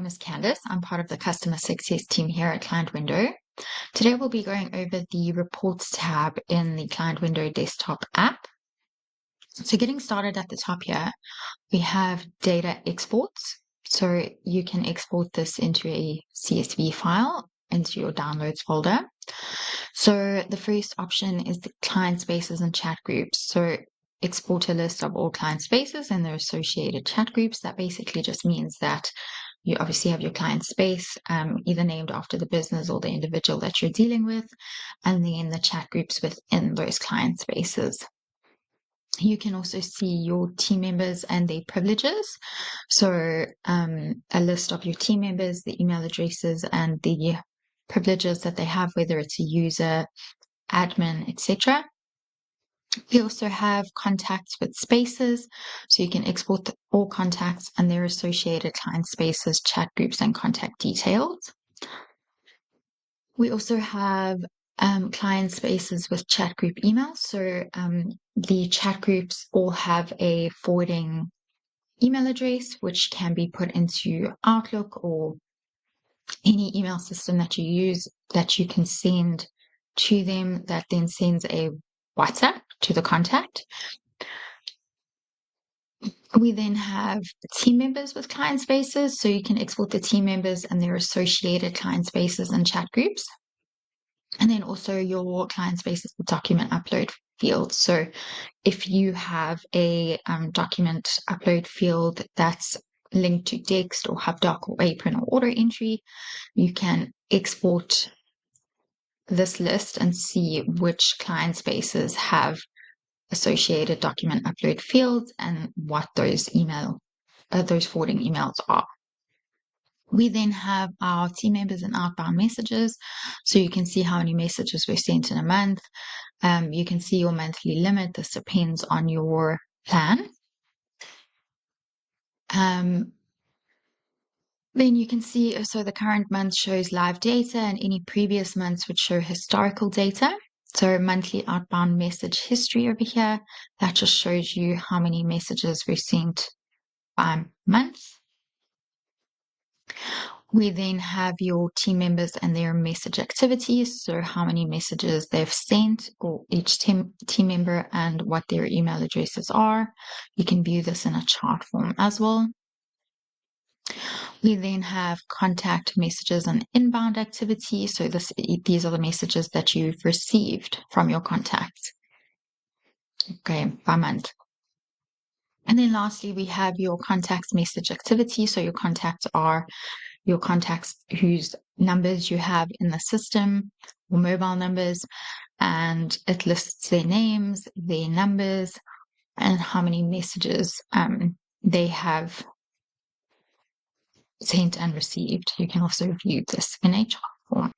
name is Candice. I'm part of the customer success team here at ClientWindow. Today we'll be going over the reports tab in the ClientWindow Desktop App. So getting started at the top here, we have data exports. So you can export this into a CSV file into your downloads folder. So the first option is the client spaces and chat groups. So export a list of all client spaces and their associated chat groups. That basically just means that you obviously have your client space, either named after the business or the individual that you're dealing with, and then the chat groups within those client spaces. You can also see your team members and their privileges. So a list of your team members, the email addresses, and the privileges that they have, whether it's a user, admin, etc. We also have contacts with spaces, so you can export all contacts and their associated client spaces, chat groups, and contact details. We also have client spaces with chat group emails. So the chat groups all have a forwarding email address, which can be put into Outlook or any email system that you use that you can send to them, that then sends a WhatsApp to the contact. We then have team members with client spaces, so you can export the team members and their associated client spaces and chat groups. And then also your client spaces with document upload fields. So if you have a document upload field that's linked to Text or HubDoc or Apron or Auto Entry, you can export this list and see which client spaces have associated document upload fields and what those forwarding emails are. We then have our team members and outbound messages. So you can see how many messages were sent in a month. You can see your monthly limit. This depends on your plan. Then you can see, so the current month shows live data and any previous months would show historical data. So monthly outbound message history over here, that just shows you how many messages were sent by month. We then have your team members and their message activities, so how many messages they've sent, or each team member, and what their email addresses are. You can view this in a chart form as well. We then have contact messages and inbound activity. So these are the messages that you've received from your contacts. Okay, by month. And then lastly, we have your contacts message activity. So your contacts are your contacts whose numbers you have in the system, or mobile numbers, and it lists their names, their numbers, and how many messages they have sent and received. You can also view this in a chart form.